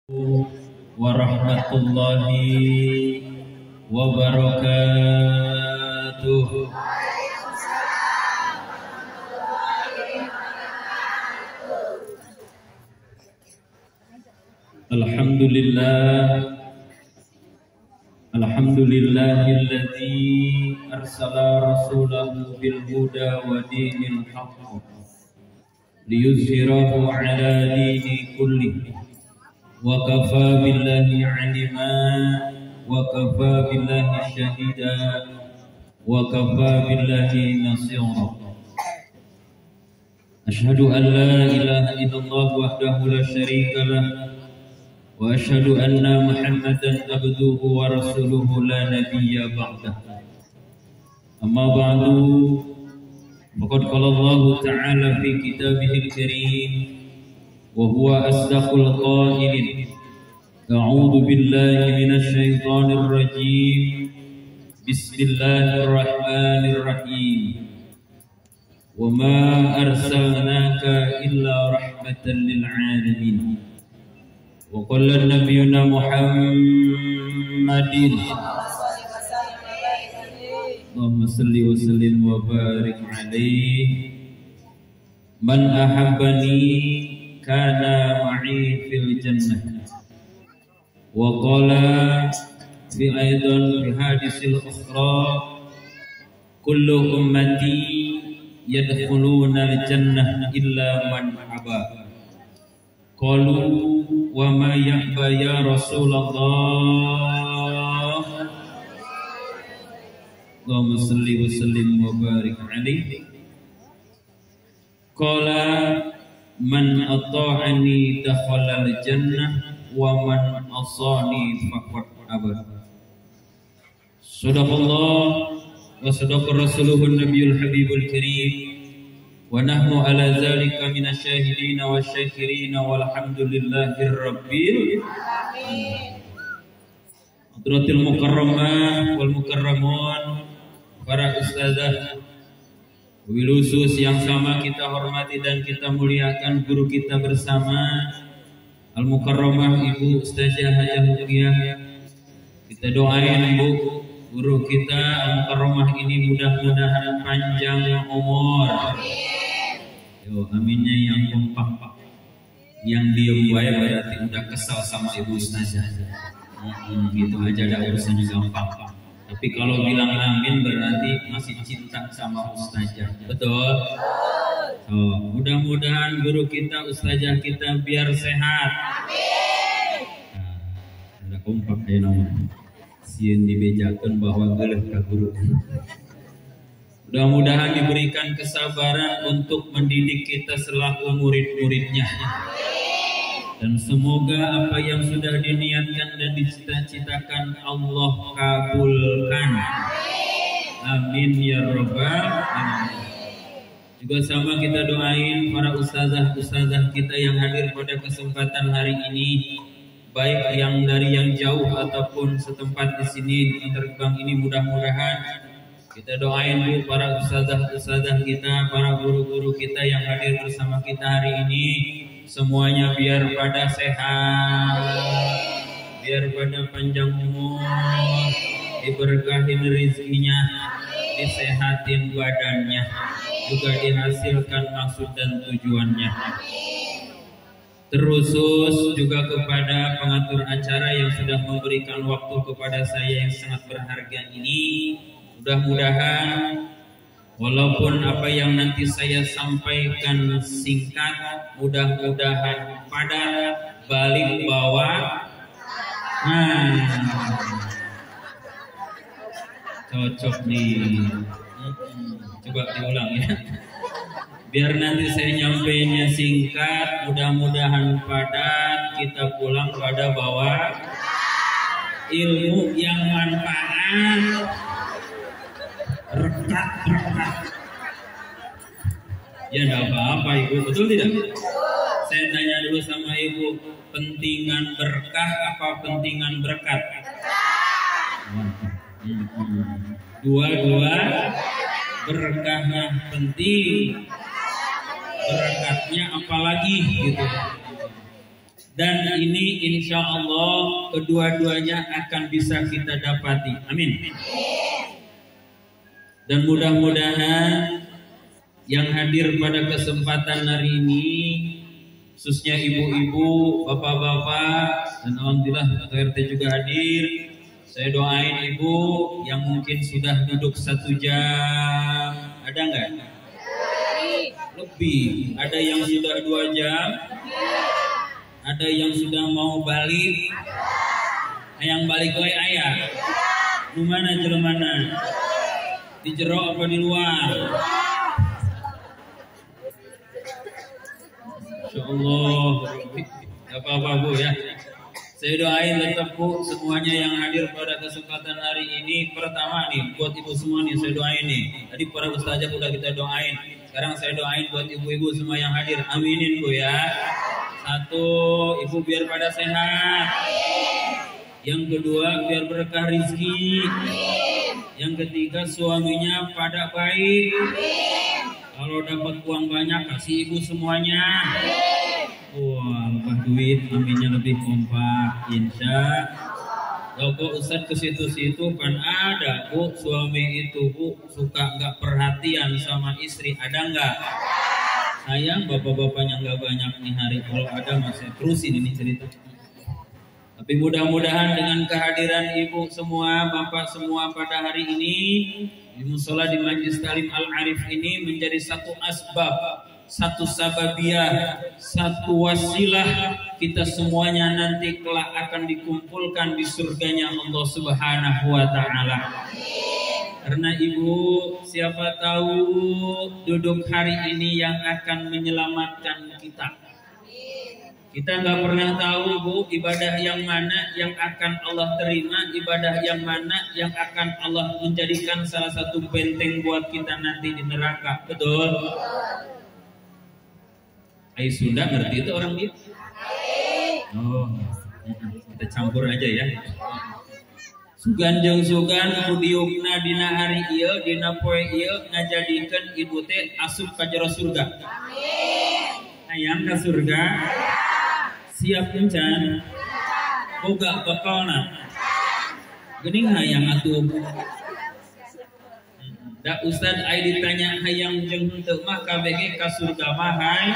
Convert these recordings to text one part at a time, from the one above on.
warahmatullahi wabarakatuh. Alhamdulillahilladzi arsala rasulahu bil huda wa dinil haqq liyuzhirahu ala dini kullihi wa kafa billahi alima wa kafa billahi syahida wa kafa billahi nasira. Ashhadu an la ilaha illallah wahdahu la syarika lah wa ashhadu anna Muhammadan abduhu wa rasuluhu la nabiyya ba'dah. Amma ba'du, faqad qala Allah ta'ala fi kitabihil karim wa huwa asdaqul qailin. A'udzu billahi minasy syaithanir rajim. Bismillahirrahmanirrahim. Wa ma arsalnaka illa rahmatan lil alamin. Wa qala nabiyuna Muhammadin Allahumma salli wa sallim wa barik alaihi. Man ahabbani kana ma'i fil jannah. Wa qala fi aidan fi hadisil ukhra kullu ummati yadkhuluna al jannah illa man aba. Qalu wa ma ya'ba ya Rasulullah. Allahumma salli wa sallim wa barik alaihi. Qala man ata'ani dakhala al-jannah wa man asani faqad aba. Sadaqallah wa sadaqa rasuluhun nabiyul habibul karim wa nahnu ala zalika minasyahidin wa syakirin walhamdulillahir rabbil alamin. Hadratil mukarramah wal mukarramun, para ustazah, wabil khusus yang sama kita hormati dan kita muliakan guru kita bersama Al-Mukarramah Ibu Ustazah Hajah Mugia. Kita doain Bu guru kita Al-Mukarramah ini mudah-mudahan panjang umur. Yo, aminnya yang kompak. Yang diem bae berarti udah kesal sama Ibu Ustazah. Gitu aja ada urusannya gampang. Tapi kalau bilang amin berarti masih cinta sama Ustazah. Betul? So, mudah-mudahan guru kita, Ustazah kita biar sehat. Amin. Nah, ada kompak ya namanya. Sieun dibejakeun bahwa geuleuh ka guru. Mudah-mudahan diberikan kesabaran untuk mendidik kita selaku murid-muridnya. Dan semoga apa yang sudah diniatkan dan dicita-citakan Allah kabulkan. Amin ya rabbal alamin. Juga sama kita doain para ustazah-ustazah kita yang hadir pada kesempatan hari ini, baik yang dari yang jauh ataupun setempat di sini di terbang ini. Mudah-mudahan kita doain Bu para ustazah-ustazah kita, para guru-guru kita yang hadir bersama kita hari ini, semuanya biar pada sehat, biar pada panjang umur, diberkahin rezekinya, disehatin badannya, juga dihasilkan maksud dan tujuannya. Terusus juga kepada pengatur acara yang sudah memberikan waktu kepada saya yang sangat berharga ini. Mudah-mudahan walaupun apa yang nanti saya sampaikan singkat, mudah-mudahan padat, balik bawah. Cocok nih. Coba diulang ya. Biar nanti saya nyampainya singkat, mudah-mudahan padat, kita pulang pada bawah ilmu yang manfaat, rekat. Ya enggak apa-apa Ibu, betul tidak? Saya tanya dulu sama Ibu, pentingan berkah apa pentingan berkat? Dua-dua, berkahnya penting, berkatnya apalagi gitu. Dan ini insya Allah kedua-duanya akan bisa kita dapati. Amin. Dan mudah-mudahan yang hadir pada kesempatan hari ini, khususnya ibu-ibu, bapak-bapak, dan alhamdulillah RT juga hadir. Saya doain ibu yang mungkin sudah duduk 1 jam, ada nggak? Lebih. Ada yang sudah 2 jam? Ada yang sudah mau balik? Yang balik wae ayah? Di mana jelemana? Di jero apa di luar? Insyaallah. Gak apa-apa Bu ya. Saya doain tetap Bu semuanya yang hadir pada kesempatan hari ini. Pertama nih buat ibu semua nih saya doain nih. Tadi para ustazah udah kita doain. Sekarang saya doain buat ibu-ibu semua yang hadir. Aminin Bu ya. 1, ibu biar pada sehat. Yang kedua biar berkah rezeki. Yang ketiga suaminya pada baik. Kalau dapat uang banyak kasih ibu semuanya. Wah, lepas duit aminnya lebih kompak. Insya. Kalau Ustadz ke situ-situ kan ada Bu suami itu Bu suka nggak perhatian sama istri, ada nggak? Sayang bapak-bapaknya nggak banyak nih hari, kalau ada masih terusin ini cerita. Tapi mudah-mudahan dengan kehadiran ibu semua, bapak semua pada hari ini di musola di Majlis Talim Al-Arif ini menjadi satu asbab, satu sababiyah, satu wasilah kita semuanya nanti kelak akan dikumpulkan di surganya Allah Subhanahu wa Ta'ala. Karena ibu siapa tahu duduk hari ini yang akan menyelamatkan kita. Kita nggak pernah tahu Bu ibadah yang mana yang akan Allah terima, ibadah yang mana yang akan Allah menjadikan salah satu benteng buat kita nanti di neraka. Betul? Ai Sunda ngerti itu orang dia? Oh, kita campur aja ya. Sugan jeung sugan kudiukna dina hari ieu dina poe ieu ngajadikeun ibu teh asup ka jero surga. Amin. Hayang ka surga? Siap encan? Boga bakalna. Geuning hayang atuh. Da Ustad ai ditanya hayang jeung henteu mah kabeh ka surga mah hay.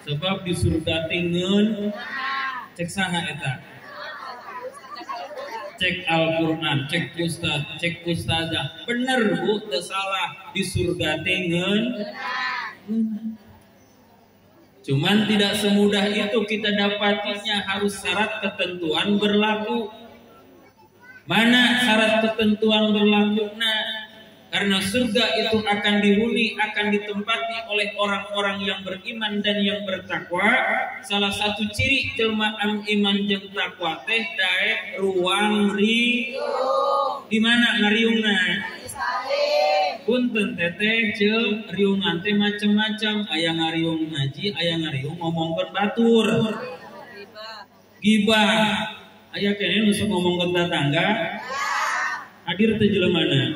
Sebab di surga tingeun cek saha eta? Cek Al-Quran, cek Ustad, cek Ustazah. Bener Bu, teu salah. Di surga tengen. Cuman tidak semudah itu kita dapatinya, harus syarat ketentuan berlaku. Mana syarat ketentuan berlaku? Nah, karena surga itu akan dihuni, akan ditempati oleh orang-orang yang beriman dan yang bertakwa. Salah satu ciri jelma iman jeung takwa teh daek ruang riung. Di mana ngariungna? Punten teteh jeung riungan teh macam-macam. Aya ngariung ngaji, aya ngariung ngomongkeun batur. Gibah. Aya keneh nu sok ngomongkeun tetangga. Hadir teh jelemana?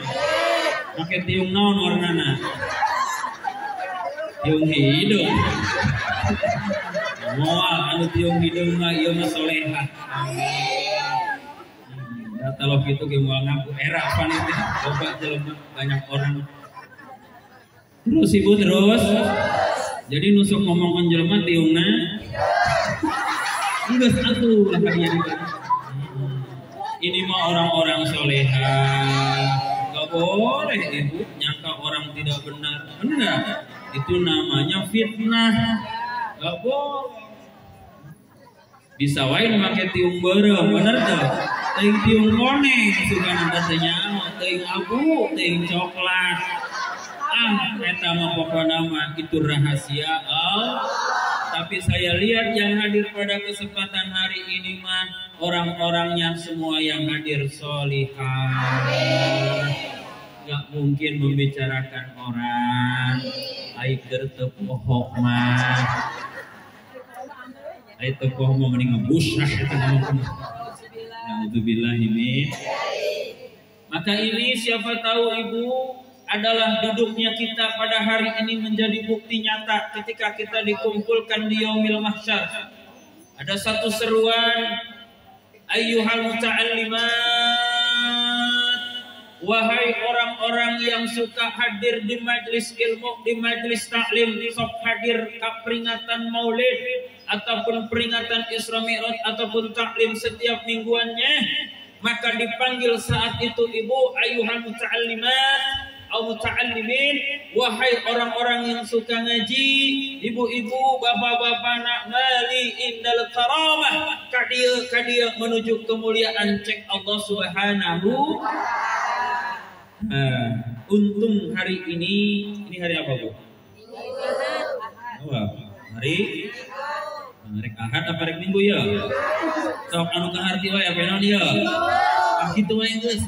Make tiung naon warnana? Tiung hidung. Moal anu tiung hidung mah ieu mah solehah. Da kalau kitu ge moal ngaku era panitia loba jelema banyak orang. Terus ibu terus. Jadi nusuk ngomongkeun jelema tiungna. Geus atuh lah kadieu. Ini mah orang-orang solehah. Boleh ibu nyangka orang tidak benar, benar itu namanya fitnah, gak boleh. Bisa wae make tiung beureuh, bener tuh. Teuing tiung koneng sugan anda senyawa, teuing abu, teuing coklat. Eta mah pokona mah itu rahasia Allah. Tapi saya lihat yang hadir pada kesempatan hari ini mah orang-orangnya semua yang hadir solihah. Gak mungkin membicarakan orang. Aik tertepohok mah. Aik tepoh mah mending ngebusah itu ngomong. Alhamdulillah ini. Maka ini siapa tahu ibu adalah duduknya kita pada hari ini menjadi bukti nyata ketika kita dikumpulkan di yaumil mahsyar. Ada satu seruan, ayyuhal muta'allimat, wahai orang-orang yang suka hadir di majlis ilmu, di majlis taklim, sok hadir ke peringatan Maulid ataupun peringatan Isra Mi'raj ataupun taklim setiap mingguannya, maka dipanggil saat itu ibu, ayyuhal muta'allimat atau muta'allimin, wahai orang-orang yang suka ngaji, ibu-ibu, bapak-bapak, nak mali indal karamah, kadia menuju kemuliaan cek Allah Subhanahu. Untung hari ini hari apa Bu? Hari Ahad apa hari Minggu ya? Sok anu kaharti wae apa naon ya? Kitu wae geus.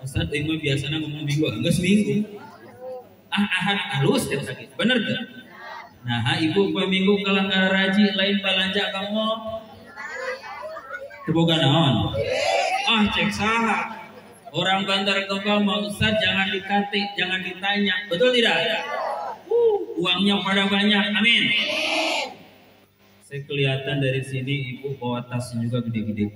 Ustaz mah biasanya ngomong minggu, enggak seminggu. Ahad halus ya sakit. Bener gak? Nah, ibu minggu kalah ngaraji lain balanja kamu. Teboga naon? Cek saha. Orang Bantar Gebang mau Ustaz jangan dikate, jangan ditanya. Betul tidak? Uangnya pada banyak. Amin. Saya kelihatan dari sini ibu bawa tasnya juga gede-gede.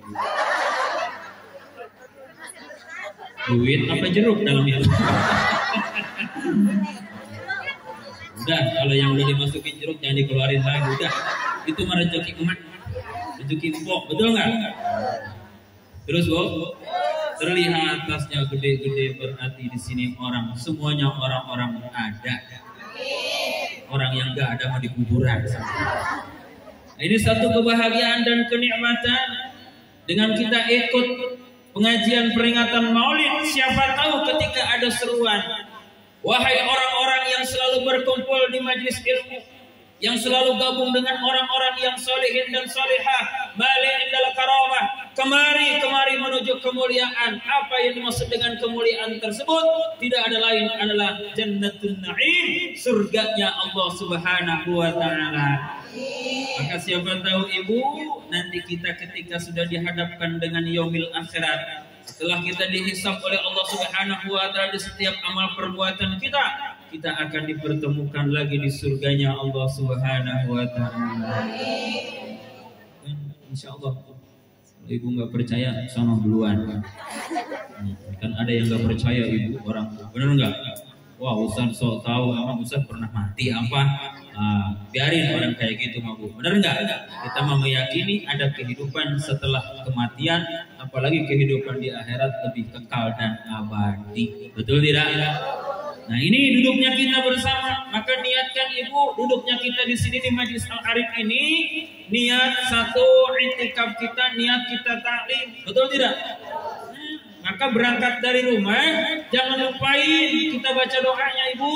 Duit apa jeruk dalam itu? Udah, kalau yang udah dimasukin jeruk jangan dikeluarin lagi. Udah, itu mah rezeki emak, rezeki empok, betul nggak? Terus Bu, terlihat tasnya gede-gede, berarti di sini orang semuanya orang-orang ada. Orang yang nggak ada mau di kuburan. Ini satu kebahagiaan dan kenikmatan dengan kita ikut pengajian peringatan Maulid. Siapa tahu ketika ada seruan, wahai orang-orang yang selalu berkumpul di majlis ilmu, yang selalu gabung dengan orang-orang yang solehin dan solehah, mali indal karamah, kemari menuju kemuliaan. Apa yang dimaksud dengan kemuliaan tersebut? Tidak ada lain adalah Jannatun Na'im, surganya Allah Subhanahu wa Ta'ala. Maka siapa tahu ibu, nanti kita ketika sudah dihadapkan dengan yaumil akhirat, setelah kita dihisab oleh Allah Subhanahu wa Ta'ala di setiap amal perbuatan kita, kita akan dipertemukan lagi di surganya Allah Subhanahu wa Ta'ala. Insya Allah. Kalau ibu nggak percaya, sono duluan. Kan ada yang nggak percaya ibu, orang benar nggak? Wah, Ustaz sok tahu, emang Ustaz pernah mati apa? Biarin orang kayak gitu mah Bu. Benar nggak? Kita mau meyakini ada kehidupan setelah kematian, apalagi kehidupan di akhirat lebih kekal dan abadi. Betul tidak? Nah, ini duduknya kita bersama. Maka niatkan ibu, duduknya kita di sini di Majlis Al-Arif ini, niat satu, i'tikaf kita, niat kita taklim. Betul tidak? Maka berangkat dari rumah, jangan lupain kita baca doanya ibu.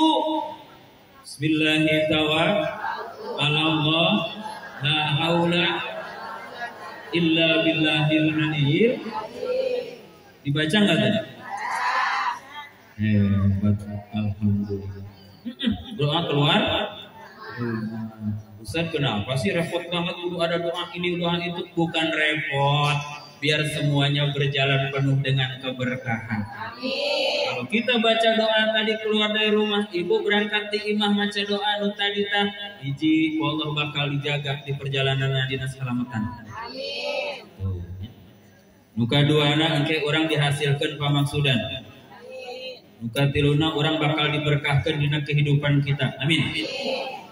Bismillahirrahmanirrahim. La haula illa billahil aliyyil. Dibaca nggak tadi? Hebat, alhamdulillah. Doa keluar. Ustaz kenapa sih repot banget dulu ada doa ini doa itu? Bukan repot, biar semuanya berjalan penuh dengan keberkahan. Amin. Kalau kita baca doa tadi keluar dari rumah, ibu berangkat di imah baca doa nu tadi tah hiji Allah bakal dijaga di perjalanan dina salamatan. Amin. Nuka duana engke orang dihasilkan pamaksudan. Amin. Nuka tiluna orang bakal diberkahkan dina kehidupan kita. Amin.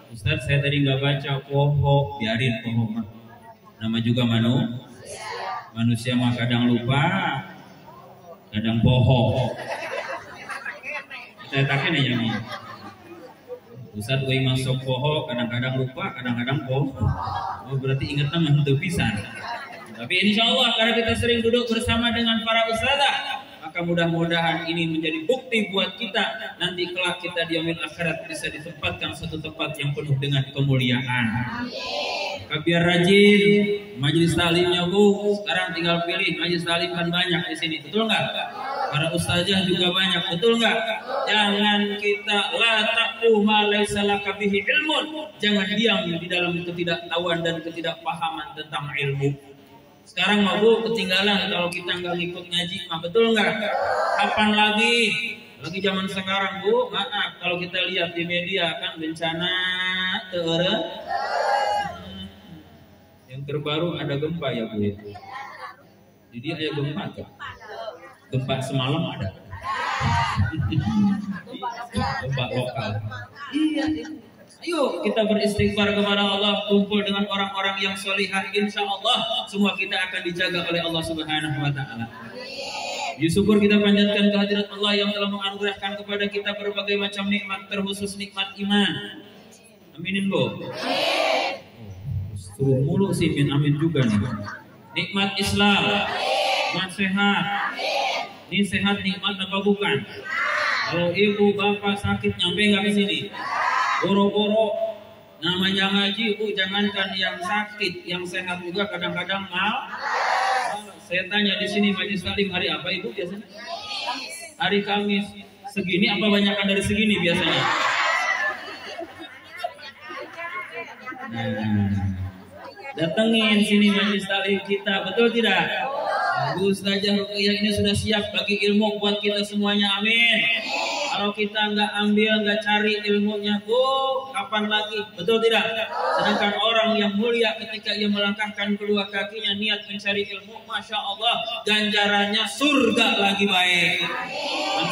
Ustaz saya tadi nggak baca poho, biarin poho mah. Nama juga manusia mah kadang lupa, kadang poho. Saya takin aja nih. Ustaz gue masuk poho, kadang-kadang lupa, kadang-kadang poho. Oh berarti ingatnya mah henteu pisan. Tapi insya Allah karena kita sering duduk bersama dengan para ustazah, maka mudah-mudahan ini menjadi bukti buat kita nanti kelak kita di yaumil akhirat bisa ditempatkan satu tempat yang penuh dengan kemuliaan. Biar rajin majelis taklimnya Bu. Sekarang tinggal pilih majelis taklim kan banyak di sini, betul nggak? Para ustazah juga banyak, betul nggak? Jangan kita la taqu ma laisa laka bihi ilmun. Jangan diam di dalam ketidaktahuan dan ketidakpahaman tentang ilmu. Sekarang mah Bu ketinggalan kalau kita nggak ngikut ngaji mah, betul nggak? Kapan lagi zaman sekarang Bu, maaf kalau kita lihat di media kan bencana Yang terbaru ada gempa ya Bu. Jadi ada gempa tuh. Gempa semalam ada. Gempa lokal. Iya. Ayo kita beristighfar kepada Allah, kumpul dengan orang-orang yang solihah. Insya Allah semua kita akan dijaga oleh Allah Subhanahu Wa Taala. Syukur kita panjatkan kehadirat Allah yang telah menganugerahkan kepada kita berbagai macam nikmat, terkhusus nikmat iman. Aminin Bu. Suruh mulu sih, amin juga nih. Nikmat Islam, nikmat sehat. Ini sehat nikmat apa bukan? Kalau ibu bapak sakit nyampe nggak ke sini? Boro-boro namanya ngaji, Bu, jangankan yang sakit, yang sehat juga kadang-kadang mal. Saya tanya di sini majelis taklim hari apa Ibu biasanya? Hari Kamis. Segini apa banyakan dari segini biasanya? Nah, datengin sini majelis taklim kita, betul tidak? Bu Ustazah Ruqayyah ini sudah siap bagi ilmu buat kita semuanya, amin. Kalau kita nggak ambil, nggak cari ilmunya, Bu, kapan lagi? Betul tidak? Sedangkan orang yang mulia ketika ia melangkahkan kedua kakinya niat mencari ilmu, Masya Allah, ganjarannya surga lagi baik.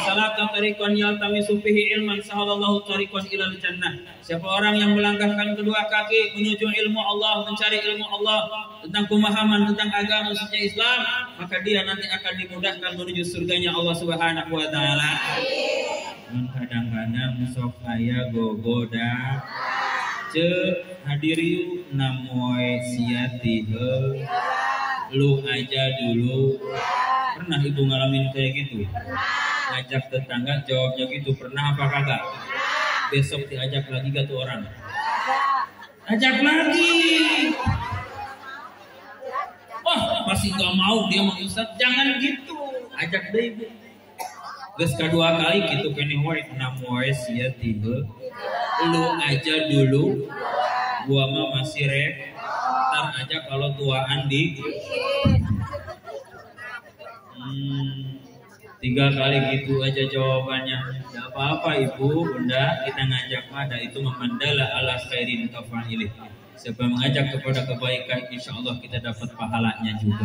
Salaka tariqan yaltamisu fihi ilman sahalallahu tariqan ilal jannah. Siapa orang yang melangkahkan kedua kaki menuju ilmu Allah, mencari ilmu Allah tentang pemahaman tentang agama suci Islam, maka dia nanti akan dimudahkan menuju surganya Allah Subhanahu Wa Taala. Kadang-kadang sok aya gogoda ce hadiriu namoe siati lu aja dulu. Pernah Ibu ngalamin kayak gitu? Ngajak tetangga jawabnya gitu, pernah apa kagak? Besok diajak lagi gak tuh orang? Ajak lagi. Wah, masih gak mau dia mau Ustaz, jangan gitu. Ajak deh Ibu. Geus kedua kali gitu kene we namoe sia tiba. Lu aja dulu. Gua mah masih rek. Ntar aja kalau tuaan di. 3 kali gitu aja jawabannya. Tidak apa-apa Ibu, Bunda, kita ngajak pada itu memandala ala khairin kafa'ilih. Siapa mengajak kepada kebaikan, insya Allah kita dapat pahalanya juga.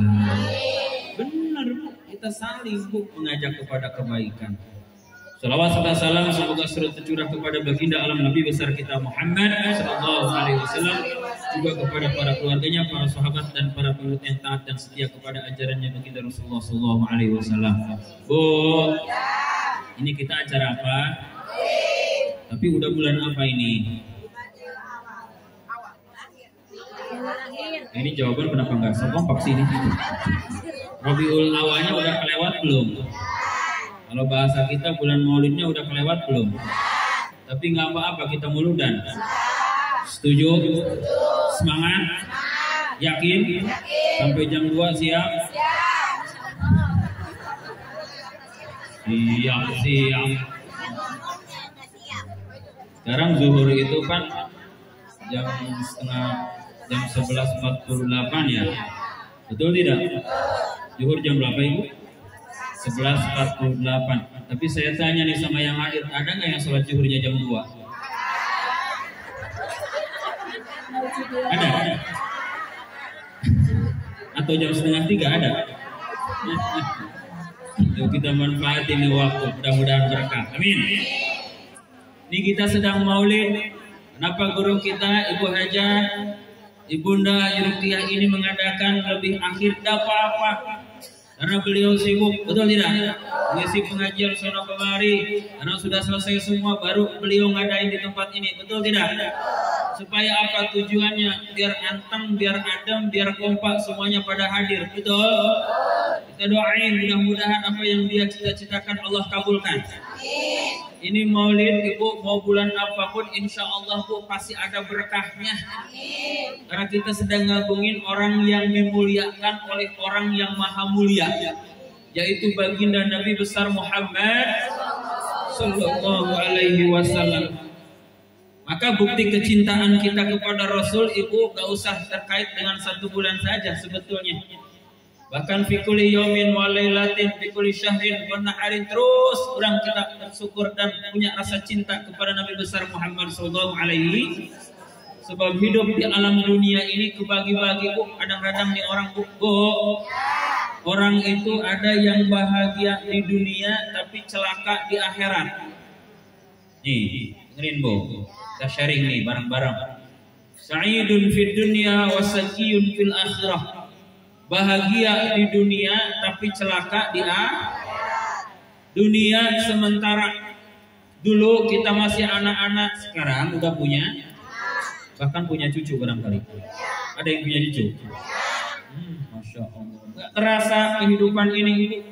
Benar Bu, kita saling Bu mengajak kepada kebaikan. Salawat serta salam semoga selalu tercurah kepada baginda alam Nabi besar kita Muhammad sallallahu alaihi wasallam, juga kepada para keluarganya, para sahabat dan para pengikut yang taat dan setia kepada ajarannya baginda Rasulullah sallallahu alaihi wasallam. Bu, ini kita acara apa? Tapi udah bulan apa ini? Ini jawaban kenapa nggak kompak sih ini? Rabiul awalnya udah kelewat belum? Kalau bahasa kita bulan maulidnya udah kelewat belum? Tapi nggak apa-apa, kita muludan. Setuju? Semangat? Yakin? Sampai jam 2 siap? Siap. Sekarang zuhur itu kan jam 11.48 ya? Betul tidak? Zuhur jam berapa Ibu? 11.48. Tapi saya tanya nih sama yang hadir, ada nggak yang sholat zuhurnya jam 2? Ada? Atau jam 2:30 ada? Yuk kita manfaatin ini waktu, mudah-mudahan berkah. Amin. Ini kita sedang maulid. Kenapa guru kita Ibu Haja, Ibunda Ruqayyah ini mengadakan lebih akhir? Tidak apa-apa. Karena beliau sibuk, betul tidak? Mengisi pengajian sono kemari. Karena sudah selesai semua, baru beliau ngadain di tempat ini, betul tidak? Supaya apa tujuannya? Biar anteng, biar adem, biar kompak, semuanya pada hadir, betul? Kita doain mudah-mudahan apa yang dia cita-citakan Allah kabulkan. Ini maulid Ibu, mau bulan apapun insya Allah Bu pasti ada berkahnya. Karena kita sedang ngagungin orang yang dimuliakan oleh orang yang maha mulia, yaitu baginda Nabi besar Muhammad sallallahu alaihi wasallam. Maka bukti kecintaan kita kepada Rasul Ibu gak usah terkait dengan 1 bulan saja sebetulnya. Bahkan fi kulli yaumin wa lailatin fi kulli syahrin wa naharin, terus orang kita bersyukur dan punya rasa cinta kepada Nabi besar Muhammad sallallahu alaihi Sebab hidup di alam dunia ini kebagi-bagi Bu. Kadang-kadang nih orang Bu, orang itu ada yang bahagia di dunia tapi celaka di akhirat. Nih, dengerin Bu. Kita sharing nih bareng-bareng. Sa'idun fid dunya wa sakiyun fil akhirah. Bahagia di dunia tapi celaka di akhirat. Dunia sementara. Dulu kita masih anak-anak, sekarang udah punya, bahkan punya cucu barangkali. Ada yang punya cucu? Masya Allah. Gak terasa kehidupan ini.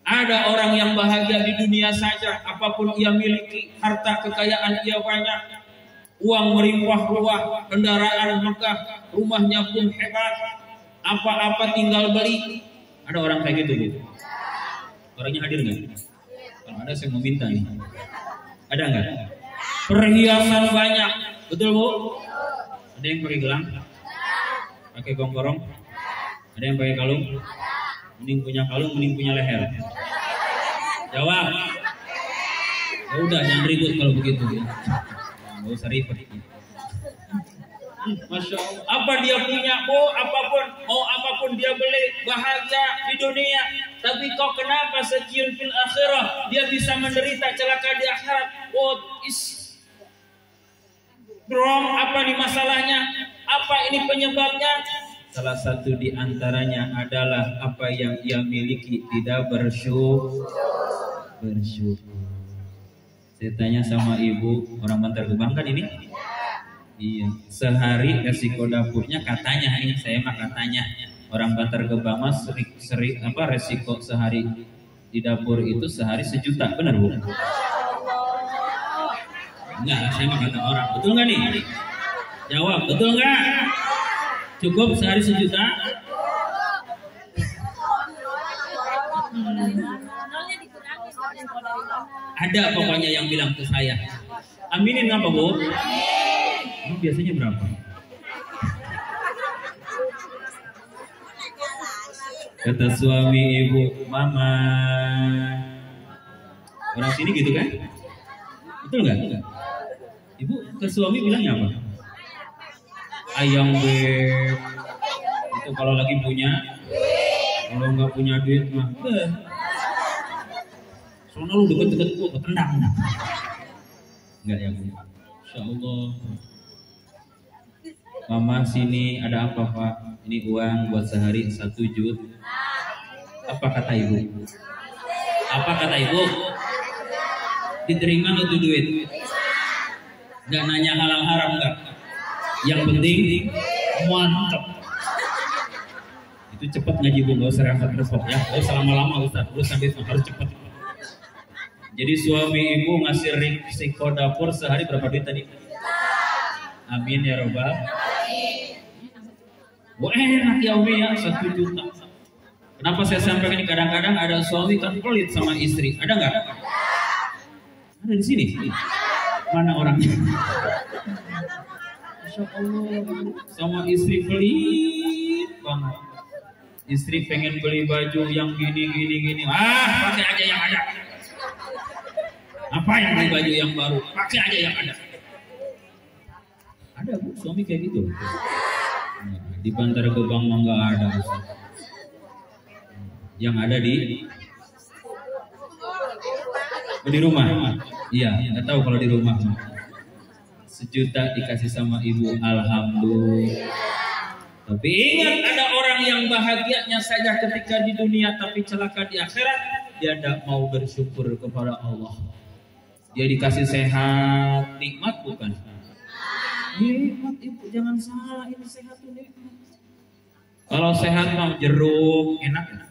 Ada orang yang bahagia di dunia saja, apapun ia miliki, harta kekayaan ia banyak, uang melimpah ruah, kendaraan megah, rumahnya pun hebat, apa-apa tinggal beli. Ada orang kayak gitu Bu? Orangnya hadir nggak? Kalau ada saya mau minta nih. Ada nggak? Perhiasan banyak, betul Bu? Ada yang pakai gelang? Pakai gongkorong? Ada yang pakai kalung? Mending punya kalung, mending punya leher. Jawab. Ya udah, jangan ribut kalau begitu. Nggak usah ribet. Masya Allah. Apa dia punya, apapun dia beli, bahagia di dunia. Tapi kok kenapa sakiyun fil akhirah? Dia bisa menderita celaka di akhirat. What is wrong? Apa nih masalahnya? Apa ini penyebabnya? Salah satu di antaranya adalah apa yang ia miliki tidak bersyukur. Saya tanya sama ibu, orang Bantar Gebang kan ini? Iya, sehari resiko dapurnya katanya, ini saya mah katanya orang Bantar Gebang mas resiko sehari di dapur itu sehari 1 juta, benar Bu? Enggak, saya mah kata orang, betul nggak nih? Jawab, betul nggak? Cukup sehari 1 juta? Ada pokoknya yang bilang ke saya. Aminin apa Bu? Ini biasanya berapa? Kata suami ibu, mama. Orang sini gitu kan? Betul nggak? Ibu ke suami bilangnya apa? Ayang beb. Itu kalau lagi punya. Kalau nggak punya duit mah. Soalnya lu deket-deket gua ketendang. Enggak ya Bu? Insya Allah. Mama sini ada apa Pak? Ini uang buat sehari 1 juta. Apa kata ibu? Apa kata ibu? Diterima itu duit? Gak nanya halal haram gak? Yang penting mantap. Itu cepat ngaji Bu, gak usah repot-repot ya. Gak usah lama-lama Ustaz, terus sampai harus cepat. Jadi suami ibu ngasih risiko dapur sehari berapa duit tadi? Amin ya robbal. Wah enak ya Umi ya 1 juta. Kenapa saya sampaikan ini? Kadang-kadang ada suami kan pelit sama istri. Ada nggak? Ada di sini. Mana orangnya? Masya Allah. Sama istri pelit banget. Istri pengen beli baju yang gini. Pakai aja yang ada. Apa yang beli baju yang baru? Pakai aja yang ada. Ada Bu, suami kayak gitu. Di Bantar Gebang mah nggak ada. Yang ada di rumah. Iya, nggak tahu kalau di rumah. 1 juta dikasih sama ibu, alhamdulillah. Tapi ingat, ada orang yang bahagianya saja ketika di dunia tapi celaka di akhirat. Dia tidak mau bersyukur kepada Allah. Dia dikasih sehat, nikmat bukan? Nikmat ibu, jangan salah, ini sehat tuh nikmat. Kalau sehat mah jeruk enak,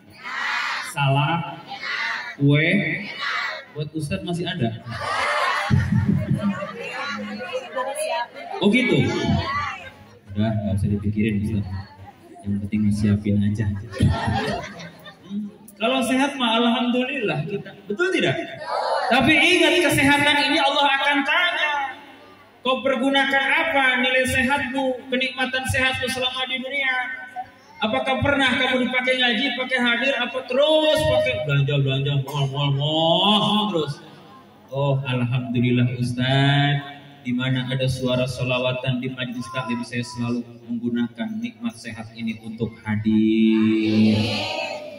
salak, kue, buat Ustadz masih ada. Oh gitu. Udah nggak usah dipikirin Ustadz. Yang penting siapin aja. Kalau sehat mah alhamdulillah kita, betul tidak? Tapi ingat, kesehatan ini Allah akan tanya. Kau pergunakan apa nilai sehatmu, kenikmatan sehatmu selama di dunia? Apakah pernah kamu dipakai ngaji, pakai hadir, apa terus pakai belanja, mal terus? Oh alhamdulillah Ustaz, di mana ada suara sholawatan di majelis taklim, saya selalu menggunakan nikmat sehat ini untuk hadir.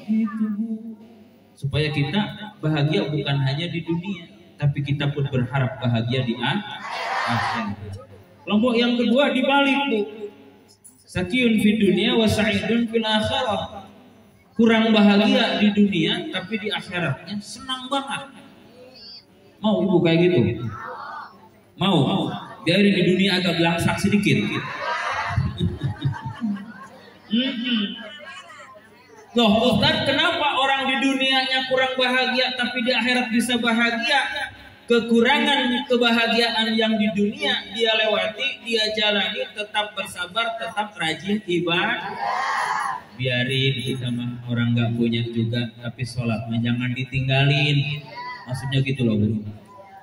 Itu Bu. Supaya kita bahagia bukan hanya di dunia, tapi kita pun berharap bahagia di akhirat. Kelompok yang kedua dibalik Bu. Sakiyun fi dunia wa sa'idun fil akhirah. Kurang bahagia di dunia tapi di akhiratnya senang banget. Mau Ibu kayak gitu? Mau? Biarin di dunia agak belangsak sedikit. Loh Ustaz, kenapa orang di dunianya kurang bahagia tapi di akhirat bisa bahagia? Kekurangan kebahagiaan yang di dunia dia lewati, dia jalani, tetap bersabar, tetap rajin ibadah. Biarin, kita mah orang nggak punya juga, tapi sholat mah jangan ditinggalin. Maksudnya gitu loh Bu.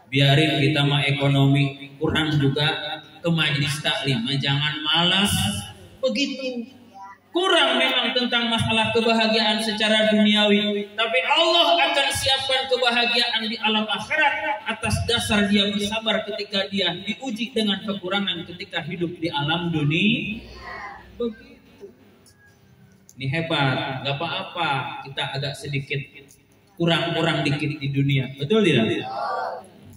Biarin kita mah ekonomi kurang juga, ke majelis taklim jangan malas. Begitu. Kurang memang tentang masalah kebahagiaan secara duniawi, tapi Allah akan siapkan kebahagiaan di alam akhirat atas dasar dia bersabar ketika dia diuji dengan kekurangan ketika hidup di alam dunia. Begitu. Ini hebat, gak apa-apa kita agak sedikit kurang dikit di dunia, betul tidak?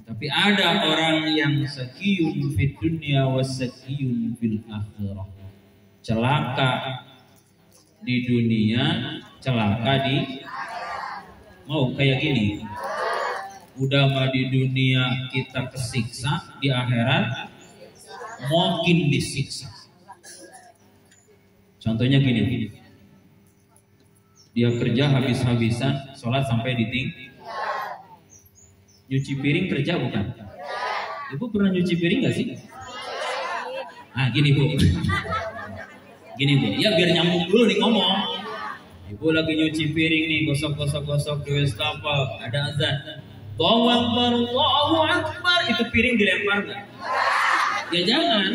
Tapi ada orang yang sakiyun fid dunya wa sakiyun fil akhirah. Celaka di dunia, celaka di mau kayak gini. Udah mah di dunia kita kesiksa, di akhirat makin disiksa. Contohnya gini. Dia kerja habis-habisan, sholat sampai ditinggal. Nyuci piring kerja bukan? Ibu pernah nyuci piring gak sih? Ah gini Bu. Gini Bu, ya biar nyambung dulu nih ngomong. Ibu lagi nyuci piring nih, gosok di wastafel, ada azan. Allahu Akbar, itu piring dilempar nggak? Ya jangan.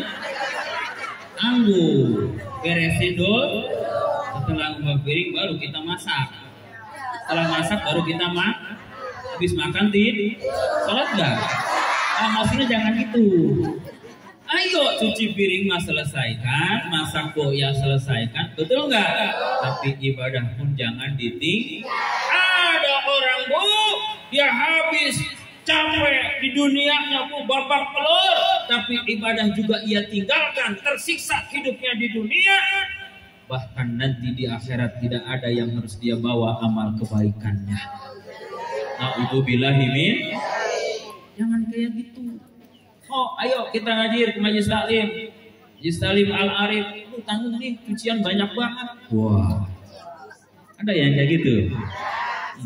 Anggur, beresin dulu. Setelah ngubah piring baru kita masak. Setelah masak baru kita habis makan sholat nggak? Maksudnya jangan gitu. Ayo cuci piring mas selesaikan, masak ya selesaikan, betul nggak? Tapi ibadah pun jangan ditinggal. Ada orang Bu, dia habis capek di dunianya Bu, babak belur, tapi ibadah juga ia tinggalkan, tersiksa hidupnya di dunia. Bahkan nanti di akhirat tidak ada yang harus dia bawa amal kebaikannya. Na'udzubillahi min. Jangan kayak gitu. Oh, ayo kita hadir ke majelis taklim. Majelis taklim Al-Arif. Lu tanggung nih, cucian banyak banget. Wah. Ada yang kayak gitu.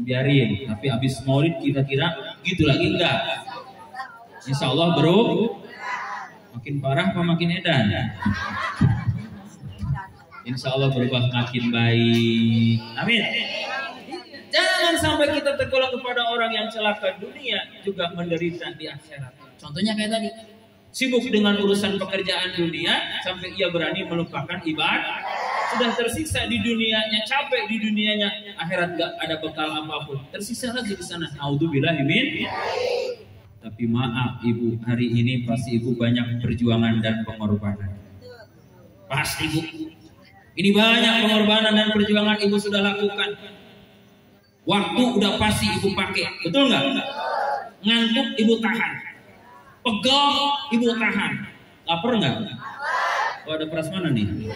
Biarin, tapi habis maulid kita kira gitu lagi enggak. Insya Allah bro. Makin parah apa makin edan? Insya Allah berubah makin baik. Amin. Jangan sampai kita tergolong kepada orang yang celaka dunia juga menderita di akhirat. Contohnya kayak tadi, sibuk dengan urusan pekerjaan dunia sampai ia berani melupakan ibadah. Sudah tersiksa di dunianya, capek di dunianya, akhirat gak ada bekal apapun, tersiksa lagi di sana. Naudzubillahi min. Tapi maaf Ibu, hari ini pasti Ibu banyak perjuangan dan pengorbanan. Pasti Bu. Ini banyak pengorbanan dan perjuangan Ibu sudah lakukan. Waktu udah pasti Ibu pakai, betul nggak? Ngantuk Ibu tahan. Pegal Ibu tahan. Lapar nggak? Oh ada prasmanan nih.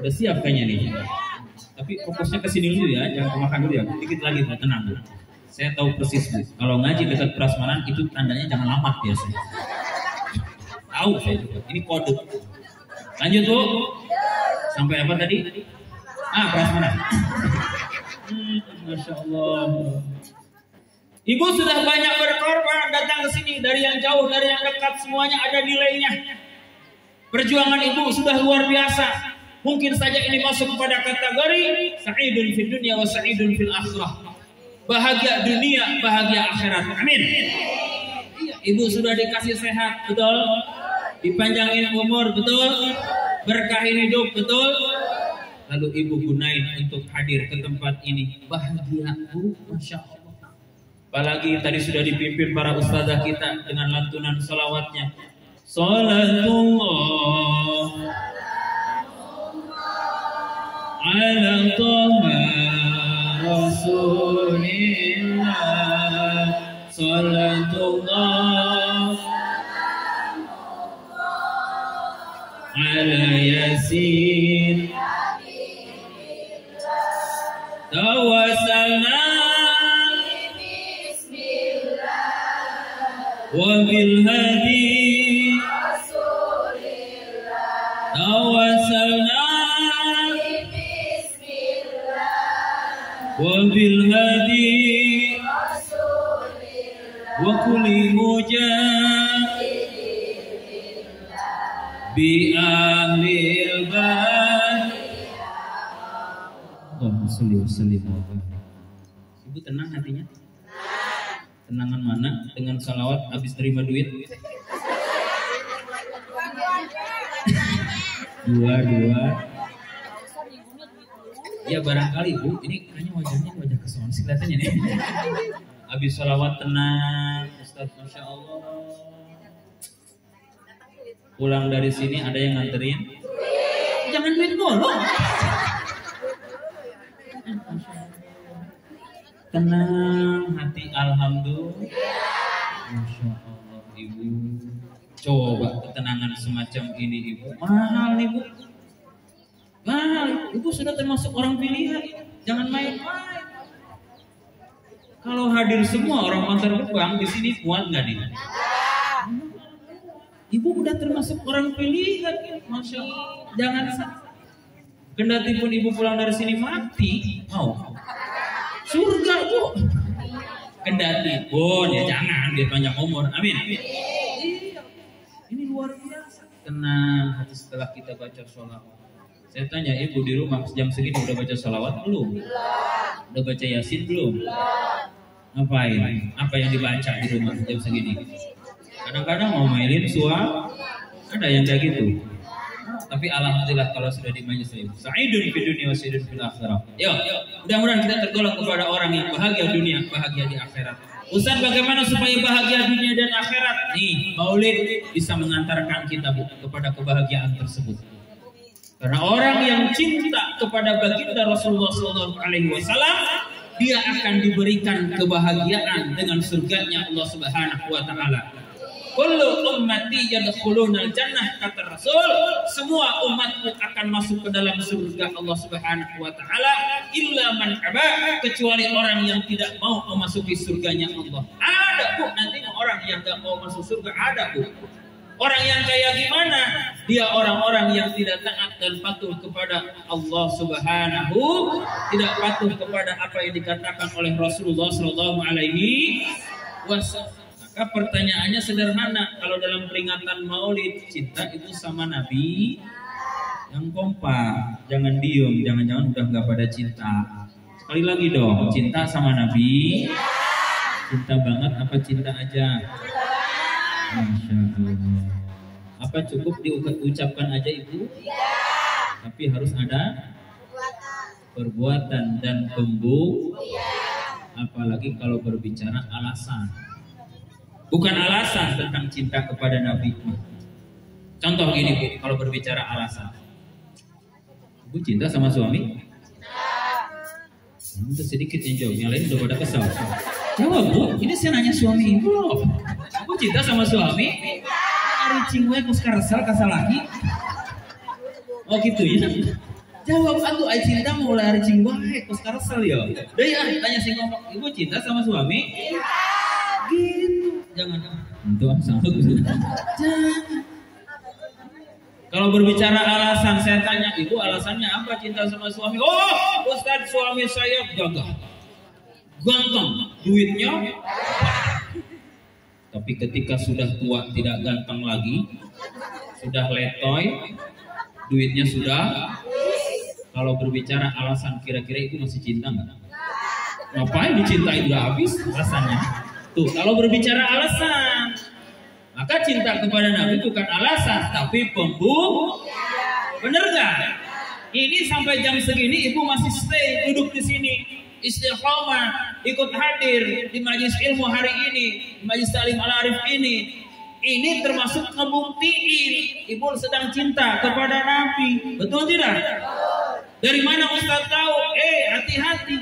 Udah siap kayaknya nih. Tapi fokusnya ke sini dulu ya, jangan makan dulu ya. Dikit lagi Bu, tenang Bu. Saya tahu persis Bu. Kalau ngaji dekat prasmanan itu tandanya jangan lama biasanya. Tahu saya juga. Ini kode. Lanjut Bu. Sampai apa tadi? Prasmanan. Masya Allah. Ibu sudah banyak berkorban datang ke sini, dari yang jauh, dari yang dekat, semuanya ada nilainya. Perjuangan Ibu sudah luar biasa. Mungkin saja ini masuk kepada kategori sa'idun fid dunya wa sa'idun fil akhirah. Bahagia dunia, bahagia akhirat. Amin. Ibu sudah dikasih sehat, betul? Dipanjangin umur, betul? Berkahin hidup, betul? Lalu Ibu gunain untuk hadir ke tempat ini. Bahagia Bu, Masya Allah. Apalagi tadi sudah dipimpin para ustazah kita dengan lantunan salawatnya. Salatullah ala Taha Rasulillah. Salatullah ala Yasin tawassalna wa bil hadi tawassalna wa bil hadi wa kulli mujahid bi ahlil bait. Allahumma sholli wa sallim wa barik. Ibu tenang hatinya? Tenangan mana? Dengan salawat habis terima duit? Dua. Ya barangkali Bu, ini kayaknya wajahnya wajah kesono sih kelihatannya nih. Habis salawat tenang, Ustaz, Masya Allah. Pulang dari sini ada yang nganterin? Jangan duit golong. Tenang hati, alhamdulillah. Masya Allah Ibu. Coba ketenangan semacam ini Ibu. Mahal Ibu. Mahal. Ibu sudah termasuk orang pilihan. Jangan main-main. Kalau hadir semua orang Bantar Gebang di sini kuat nggak nih? Ibu udah termasuk orang pilihan. Masya Allah. Jangan sampai. Kendati pun Ibu pulang dari sini mati, mau? Surga Bu. Kendati pun ya jangan dia panjang umur. Amin. Iya. Ini luar biasa. Tenang hati setelah kita baca sholawat. Saya tanya Ibu di rumah jam segini udah baca sholawat belum? Udah baca Yasin belum? Ngapain? Apa yang dibaca di rumah jam segini? Kadang-kadang mau mailin suara, ada yang kayak gitu. Tapi alhamdulillah kalau sudah di majelis ilmu. Sa'idun fid dunya wa sa'idun fil akhirah. Yuk, mudah-mudahan kita tergolong kepada orang yang bahagia dunia, bahagia di akhirat. Ustaz, bagaimana supaya bahagia dunia dan akhirat? Nih, Maulid bisa mengantarkan kita kepada kebahagiaan tersebut. Karena orang yang cinta kepada baginda Rasulullah SAW, dia akan diberikan kebahagiaan dengan surganya Allah Subhanahu wa taala. Kullu ummati yadkhulunal jannah, kata Rasul, semua umatku akan masuk ke dalam surga Allah Subhanahu wa taala illa man aba, kecuali orang yang tidak mau memasuki surganya Allah. Ada Bu nanti orang yang tidak mau masuk surga, ada Bu. Orang yang kayak gimana? Dia orang-orang yang tidak taat dan patuh kepada Allah Subhanahu, tidak patuh kepada apa yang dikatakan oleh Rasulullah sallallahu alaihi wasallam. Maka pertanyaannya sederhana, kalau dalam peringatan Maulid, cinta itu sama Nabi yang kompak, jangan diem, jangan-jangan udah nggak pada cinta. Sekali lagi dong, cinta sama Nabi, cinta banget apa cinta aja? Masya Allah. Apa cukup diucapkan aja Ibu? Tapi harus ada perbuatan dan pembuktian. Apalagi kalau berbicara alasan. Bukan alasan tentang cinta kepada Nabi. Contoh gini Bu, kalau berbicara alasan. Ibu cinta sama suami? Itu sedikit yang jawab, yang lain udah pada kesal. Jawab Bu, ini saya nanya suami Ibu loh. Ibu cinta sama suami? Ari cingwe kus karesel kasal lagi. Oh gitu ya. Jawab atuh ai cinta mulai ari cingwe kus karesel ya. Deui tanya sing ngomong, Ibu cinta sama suami? Gitu. Jangan itu sangat jangan. Kalau berbicara alasan, saya tanya Ibu alasannya apa cinta sama suami? Oh Ustaz, suami saya gagah, ganteng, duitnya. Tapi ketika sudah tua tidak ganteng lagi, sudah letoy, duitnya sudah. Kalau berbicara alasan, kira-kira Ibu masih cinta nggak? Ngapain dicintai udah habis alasannya? Tuh, kalau berbicara alasan, maka cinta kepada Nabi bukan alasan, tapi pembuktian. Bener nggak? Ini sampai jam segini Ibu masih stay duduk di sini, istiqomah. ikut hadir di majelis ilmu hari ini, majelis Ta'lim Al-Arif ini termasuk ngebuktiin ibu sedang cinta kepada Nabi. Betul tidak? Dari mana Ustaz tahu? Hati-hati.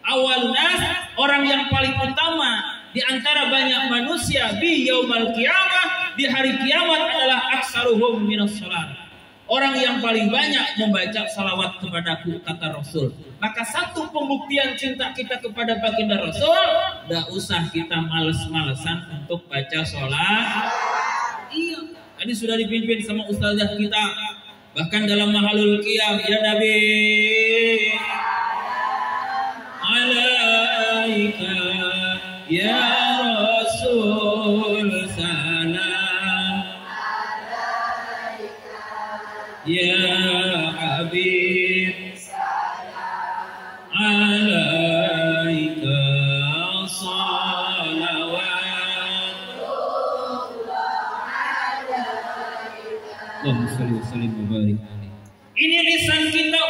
Awal nas, orang yang paling utama di antara banyak manusia di yaumal qiyamah, di hari kiamat adalah aksaruhum minas salat. Orang yang paling banyak membaca salawat kepadaku, kata Rasul. Maka satu pembuktian cinta kita kepada baginda Rasul, tidak usah kita males-malesan untuk baca sholat. Iya, tadi sudah dipimpin sama ustazah kita. Bahkan dalam mahalul qiyam, ya Nabi, alaika ya Rasul salam, ya Habib alaika salawat. Allahumma sholli wa sallim wa barik. Ini lisan kita,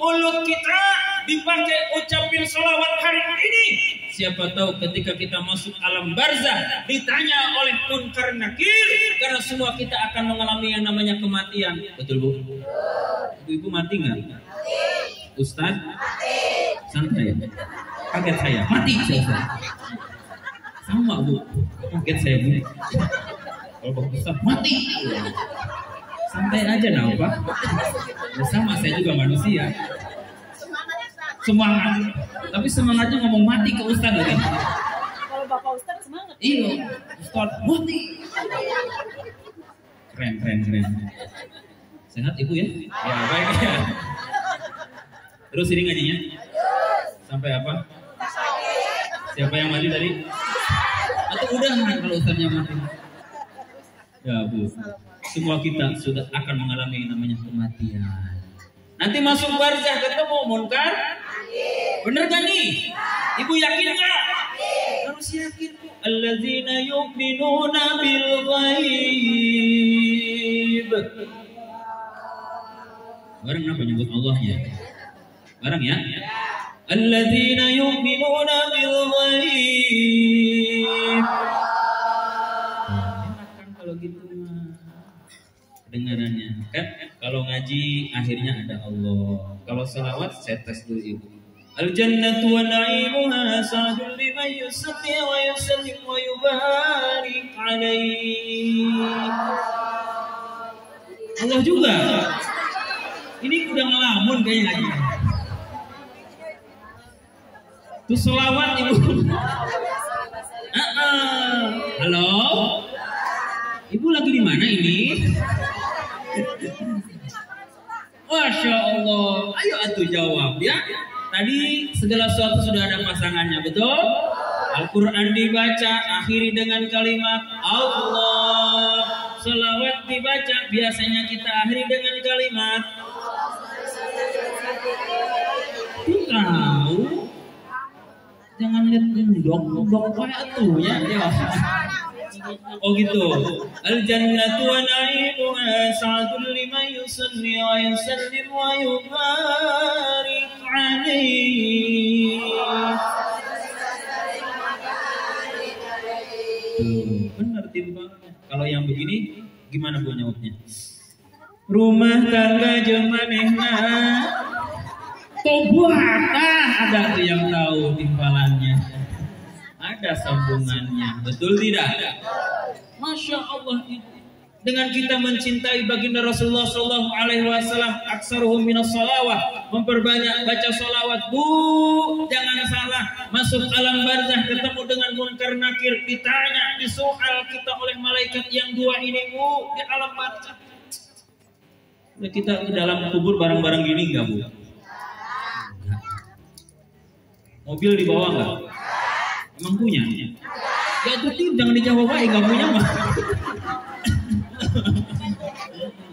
mulut kita dipakai ucapin salawat hari ini. Siapa tahu ketika kita masuk alam barzah ditanya oleh munkar nakir, karena semua kita akan mengalami yang namanya kematian. Betul Bu? Ibu mati nggak? Ustaz? Santai. Kaget saya. Mati saya. Sama Bu. Kaget saya Bu. Kalau Ustaz mati. Santai aja nah Pak. Sama saya juga manusia. Semangat. Tapi semangatnya ngomong mati ke Ustaz lagi. Kalau Bapak Ustaz semangat. Iya. Ustaz mati. Keren. Sehat Ibu ya? Ya baik ya. Terus ini ngajinya? Sampai apa? Siapa yang mati tadi? Atau udah kalau Ustaznya mati? Ya Bu. Semua kita sudah akan mengalami yang namanya kematian. Nanti masuk barzah ketemu munkar. Bener gak nih? Ibu yakin gak? Harus yakin. Alladzina yu'minuna bil ghaib. Bareng kenapa nyebut Allahnya? Bareng ya? Alladzina yu'minuna bil ghaib. Enak kan kalau gitu mah. Kedengarannya kan kalau ngaji akhirnya ada Allah. Kalau salawat saya tes dulu Ibu. Al jannatu wa na'imuha sa'dul liman yusalli wa yusallim wa yubarik alaihi. Allah juga. Ini udah ngelamun kayaknya aja. Tuh salawat Ibu. Halo? Ibu lagi di mana ini? Masya Allah. Ayo atuh jawab ya. Tadi segala sesuatu sudah ada pasangannya, betul? Al-Quran dibaca, akhiri dengan kalimat Allah. Selawat dibaca, biasanya kita akhiri dengan kalimat tahu. Jangan lihat dong kayak tuh ya. Oh gitu. Al jannatu wa na'imuha sa'dul liman yusalli wa yusallim wa yubarik alaihi. Benar timbangannya. Kalau yang begini gimana Bu nyawabnya? Rumah tangga jemanehna tobuatah, ada tuh yang tahu timbalannya. Ada sambungannya, betul tidak? Masya Allah. Dengan kita mencintai baginda Rasulullah Sallallahu Alaihi Wasallam, aksaruhum minas salawat, memperbanyak baca salawat. Bu, jangan salah. Masuk alam barzah ketemu dengan munkar nakir, ditanya, disoal kita oleh malaikat yang dua ini Bu di alam barzah. Kita di dalam kubur barang-barang gini enggak Bu? Mobil dibawa enggak? Emang punya? Ya itu jangan dijawab aja, nggak punya mah.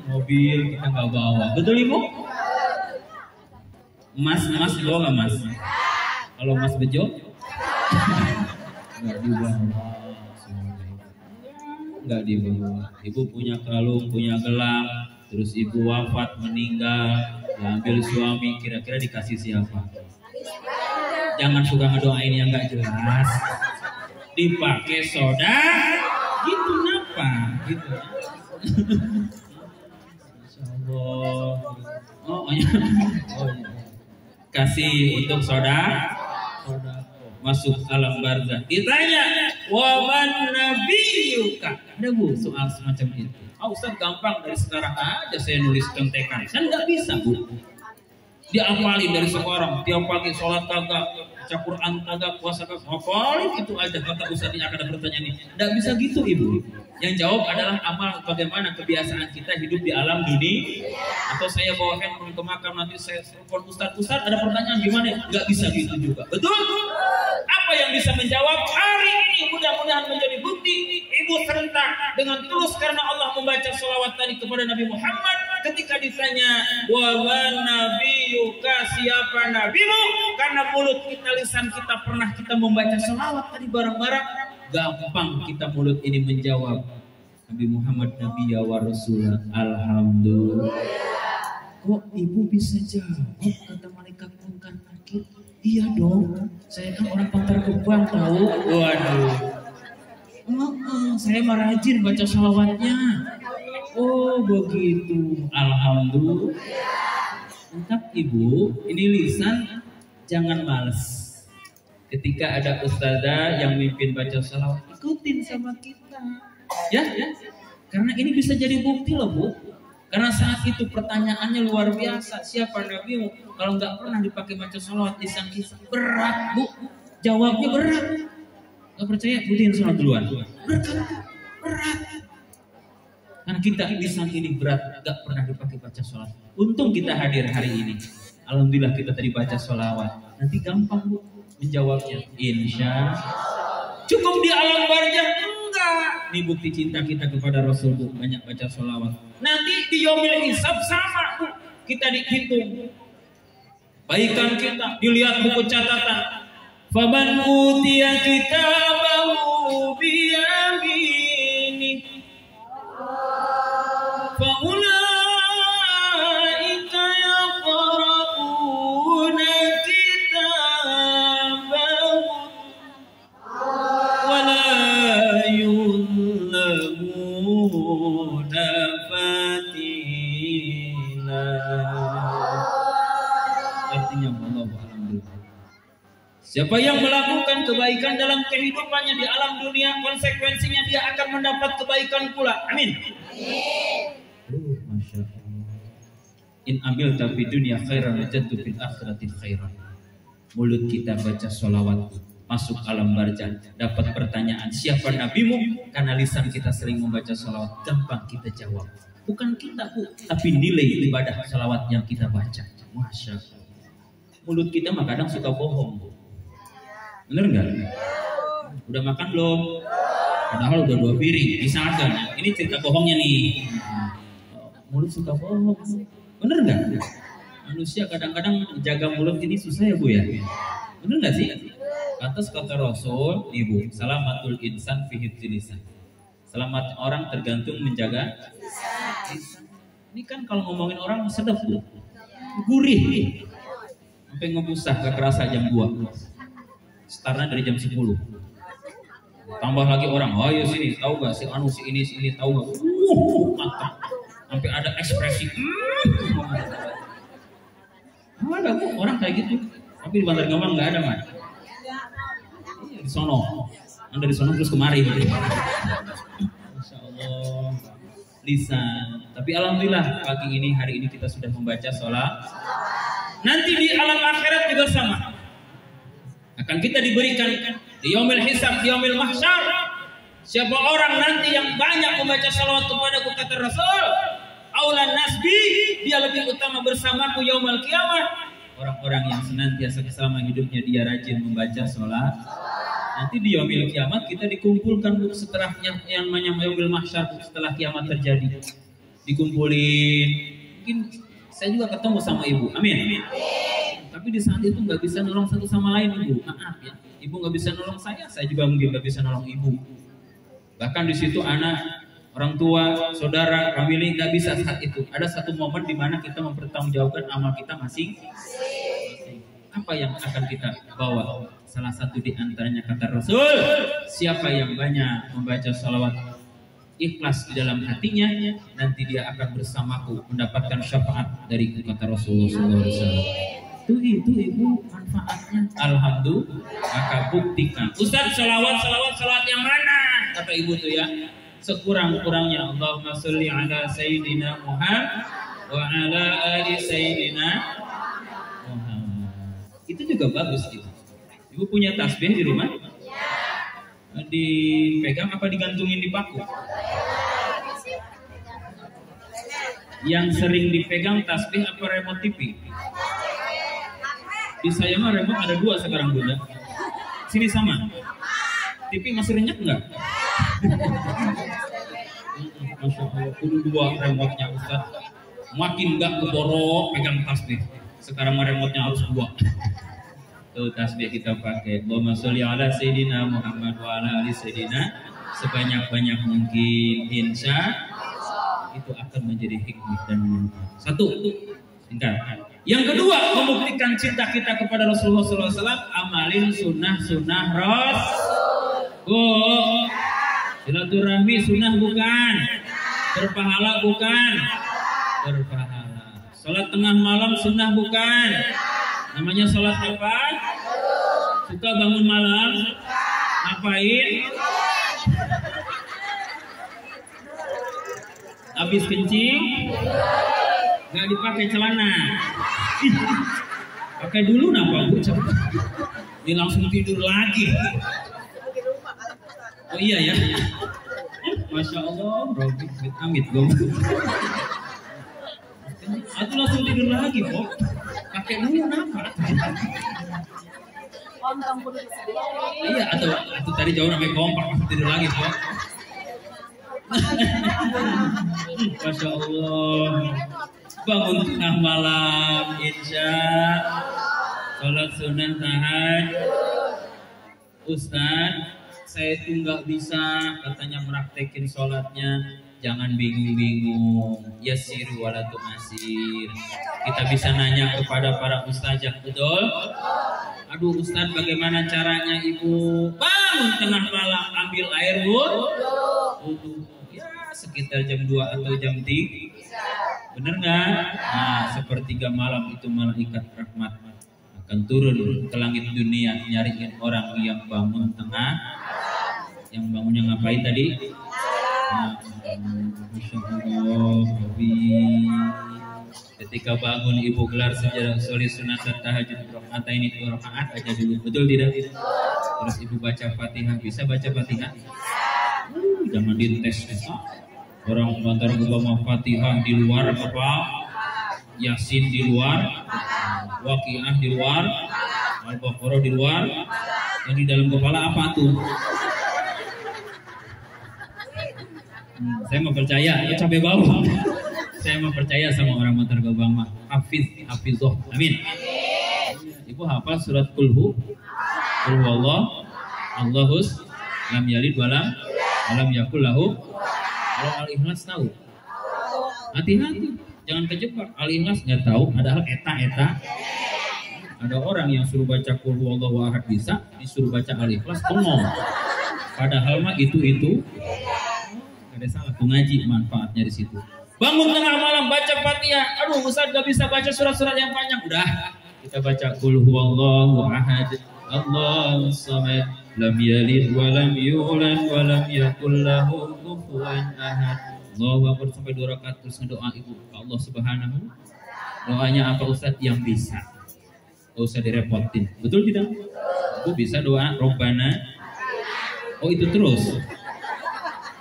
Mobil kita nggak bawa, betul Ibu? Mas bawa nggak Mas? Kalau Mas bejo? Nggak dibawa. Nggak dibawa. Ibu punya kalung, punya gelang, terus Ibu wafat meninggal, diambil suami, kira-kira dikasih siapa? Jangan suka ngedoain yang nggak jelas. Dipakai soda, gitu kenapa? Gitu. Masya Allah. Oh iya. Kasih untuk soda. Masuk alam barzah. Ditanya, waman nabiyuka. Ada bu soal semacam itu. Ustaz gampang dari sekarang aja saya nulis contekan. Kan nggak bisa bu. Diapalin dari seorang. Tiap pagi sholat kagak, baca Quran kagak, puasa kagak. Hafalin itu aja kata Ustaz ini akan ada pertanyaan ini. Nggak bisa gitu ibu. Yang jawab adalah amal bagaimana kebiasaan kita hidup di alam dunia. Atau saya bawa handphone ke makam nanti saya telepon Ustaz ada pertanyaan gimana? Nggak bisa gitu juga. Betul? Apa yang bisa menjawab hari ini mudah-mudahan menjadi bukti ibu serentak dengan tulus karena Allah membaca sholawat tadi kepada Nabi Muhammad ketika ditanya waman nabiyuka, siapa nabimu, karena mulut kita lisan kita pernah kita membaca sholawat tadi bareng-bareng, gampang kita mulut ini menjawab Nabi Muhammad Nabi ya wa Rasulullah. Alhamdulillah. Kok ibu bisa jawab kata malaikat mungkar nakir? Iya dong, saya kan orang Bantar Gebang tahu. Waduh. Saya mah rajin baca sholawatnya. Oh begitu. Alhamdulillah. Untuk ibu, ini lisan jangan males. Ketika ada ustazah yang mimpin baca sholawat, ikutin sama kita. Ya. Karena ini bisa jadi bukti loh bu. Karena saat itu pertanyaannya luar biasa. Siapa nabimu? Kalau nggak pernah dipakai baca sholawat lisan kita berat bu. Jawabnya berat. Nggak percaya? Butin sholat duluan. Berat. Karena kita lisan ini berat, nggak pernah dipakai baca sholawat. Untung kita hadir hari ini. Alhamdulillah kita tadi baca sholawat. Nanti gampang bu menjawabnya. Insya cukup di alam barzah enggak. Ini bukti cinta kita kepada Rasul bu. Banyak baca sholawat. Nanti di yaumil hisab sama bu. Kita dihitung baikan kita, dilihat buku catatan. Faman utiya kitabahu biyamini faulaika yaqra'una kitabahu wala yuzlamuna fatila. Artinya alhamdulillah. Siapa yang melakukan kebaikan dalam kehidupannya di alam dunia, konsekuensinya dia akan mendapat kebaikan pula. Amin. Masya Allah. In amil tapi dunia khairan wajadtu fil akhirati khairan. Mulut kita baca sholawat, masuk alam barzah, dapat pertanyaan siapa nabimu, karena lisan kita sering membaca sholawat, gampang kita jawab. Bukan kita bu, tapi nilai ibadah sholawat yang kita baca. Masya Allah. Mulut kita mah kadang suka bohong bu. Bener nggak? Udah makan belum? Padahal udah 2 piring. Misalkan, ini cerita bohongnya nih. Mulut suka bohong. Bener nggak? Manusia kadang-kadang jaga mulut ini susah ya bu ya. Bener nggak sih? Atas kata Rasul, ibu, salamatul insan fi hifdzil lisan. Selamat orang tergantung menjaga lisan. Ini kan kalau ngomongin orang sedap bu, gurih. Sampai ngebusah gak kerasa jam 2. Startnya dari jam 10. Tambah lagi orang, oh ya sini, tahu gak si anu si ini tahu gak? Mantap. Sampai ada ekspresi. Ada bu orang kayak gitu. Tapi di Bantar Gebang nggak ada man. Di sono. Anda di sono terus kemari. Masya Allah. Lisan. Tapi alhamdulillah pagi ini hari ini kita sudah membaca sholat. Nanti di alam akhirat juga sama. Akan kita diberikan di yaumil hisab, di yaumil mahsyar. Siapa orang nanti yang banyak membaca salawat kepadaku kata Rasul, aulan nasbi, dia lebih utama bersamaku yaumil kiamat. Orang-orang yang senantiasa selama hidupnya dia rajin membaca salat. Nanti di yaumil kiamat kita dikumpulkan setelah yang namanya yaumil mahsyar, setelah kiamat terjadi. Dikumpulin. Mungkin saya juga ketemu sama ibu. Amin. Tapi di saat itu nggak bisa nolong satu sama lain ibu. Maaf ya, ibu nggak bisa nolong saya juga mungkin nggak bisa nolong ibu. Bahkan di situ anak, orang tua, saudara, family nggak bisa saat itu. Ada satu momen di mana kita mempertanggungjawabkan amal kita masing-masing. apa yang akan kita bawa? Salah satu di antaranya kata Rasul, siapa yang banyak membaca salawat ikhlas di dalam hatinya, nanti dia akan bersamaku mendapatkan syafaat dariku, kata Rasulullah SAW. Itu ibu manfaatnya. Alhamdulillah. Maka buktikan. Ustaz, salawat yang mana? Kata ibu tuh ya. Sekurang-kurangnya Allahumma sholli ala Sayyidina Muhammad wa ala ali Sayyidina Muhammad. Itu juga bagus ibu. Ibu punya tasbih di rumah? Dipegang apa digantungin di paku? Yang sering dipegang tasbih apa remote TV? Di saya mah remote ada 2 sekarang Bunda. Sini sama. TV masih renyah enggak? Masya Allah, kudu 2 remote-nya Ustaz. Makin enggak keborok pegang tasbih. Sekarang mah remote-nya harus 2. Tuh tasbih kita pakai. Allahumma sholli ala Sayyidina Muhammad wa ala ali Sayyidina. Sebanyak-banyak mungkin, insya itu akan menjadi hikmah dan manfaat. 1, singkat. Yang kedua, membuktikan cinta kita kepada Rasulullah SAW, amalin sunnah-sunnah Rasul. Silaturahmi sunnah bukan? Berpahala bukan? Berpahala. Salat tengah malam sunnah bukan? Namanya salat apa? Suka bangun malam? Ngapain? Habis kencing? Gak dipakai celana. Pakai dulu napa Bu? Dia langsung tidur lagi. Oh iya ya. Masya Allah, Robi, amit gom. Aku langsung tidur lagi, Pok. Pakai dulu napa? Iya, atau tadi jauh sampai kompak tidur lagi, Pok. Masya Allah. Bangun tengah malam, insya sholat sunnah tahajud. Ustaz, saya tuh nggak bisa katanya meraktekin sholatnya. Jangan bingung-bingung. Yassiru wala tu'assir. Kita bisa nanya kepada para ustazah, betul? Aduh Ustaz, bagaimana caranya Ibu? Bangun tengah malam, ambil air wudu. Ya sekitar jam 2 atau jam 3. Bener nggak? Nah, sepertiga malam itu malaikat rahmat akan turun ke langit dunia nyariin orang yang bangun tengah. Yang bangunnya ngapain tadi? Nah, Masya Allah, ketika bangun Ibu gelar sejarah sholat sunat tahajud rakaat ini 2 rakaat aja dulu, betul tidak? Terus Ibu baca Fatihah, bisa baca Fatihah? Jangan dites. Orang antara gebama Fatihah di luar apa? Yasin di luar, Waqiah di luar, Al-Baqarah di luar. Yang di dalam kepala apa tuh? Saya mau percaya, ya capek bawah. Saya mau percaya sama orang Bantar Gebang mah. Hafizah. Amin. Ibu hafal surat Qul huwallahu Allahus lam yalid walam yakul lahu. Kalau Al-Ikhlas tahu? Hati-hati, jangan kejebak. Al-Ikhlas nggak tahu, padahal eta. Ada orang yang suruh baca Qul huwallahu ahad bisa, disuruh baca Al-Ikhlas bengong. Padahal mah itu. Ada salah tuh ngaji, manfaatnya di situ. Bangun tengah malam baca Fatihah. Aduh, Ustaz gak bisa baca surat-surat yang panjang. Udah, kita baca Qul huwallahu ahad, Allahus samad, lam yalid wa lam yulad wa lam yakul lahu kufuwan ahad. Allahu akbar sampai 2 rakaat terus ngedoa Ibu ke Allah Subhanahu. Doanya apa Ustaz? Yang bisa. Gak usah direpotin. Betul tidak? Ibu bisa doa Robbana. Oh itu terus.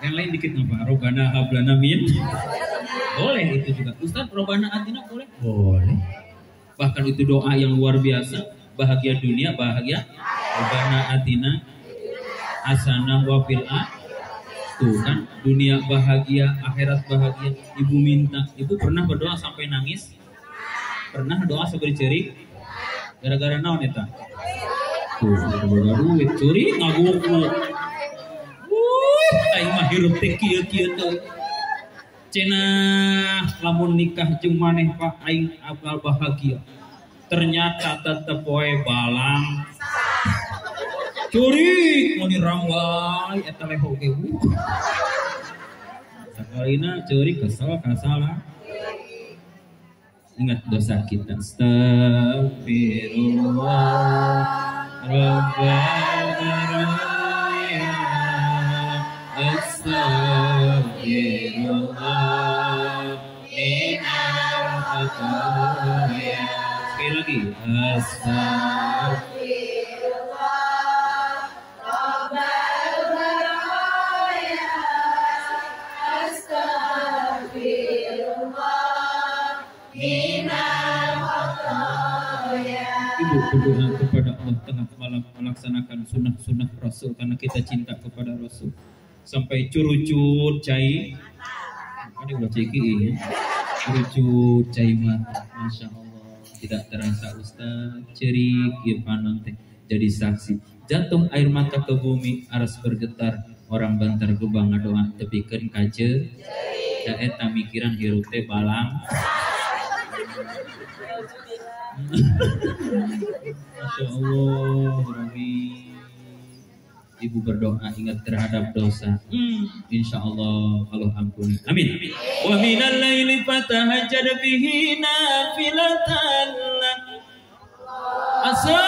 Yang lain dikit apa? Robbana hablana min. Boleh itu juga. Ustaz, Robbana atina boleh? Boleh. Bahkan itu doa yang luar biasa. Bahagia dunia, bahagia. Robbana atina hasanah wa fil tuh kan, dunia bahagia, akhirat bahagia. Ibu minta. Ibu pernah berdoa sampai nangis? Pernah doa sampai cerik? Gara-gara naon eta? Tuh, gara-gara duit, curi ngabuku. Aing mah hirup teh kieu-kieu teh. Cenah lamun nikah jeung maneh Pak aing apal bahagia. ternyata tetep wae balang curi mau dirangwai eta leho ge sakalina curi kesel kasalah. Ingat dosa kita. Astagfirullah Rabbana ya Astagfirullah minal khataya. Sekali lagi. Astagfirullah Rabbana ya Astagfirullah. Ibu berdoa kepada Allah tengah malam melaksanakan sunnah-sunnah Rasul karena kita cinta kepada Rasul sampai curucut cai ada ulah ceki curucut cai mata. Masya Allah tidak terasa Ustaz cerik ieu panang teh jadi saksi jantung air mata ke bumi aras bergetar orang Bantar Gebang ngadoa tepikeun kaje da eta mikiran hirup teh balang. Masya Allah, Rabbi. Ibu berdoa ingat terhadap dosa. Insya Allah Allah ampuni. Amin. Wa minal laili fatahajjad bihi nafilatan lak. Asa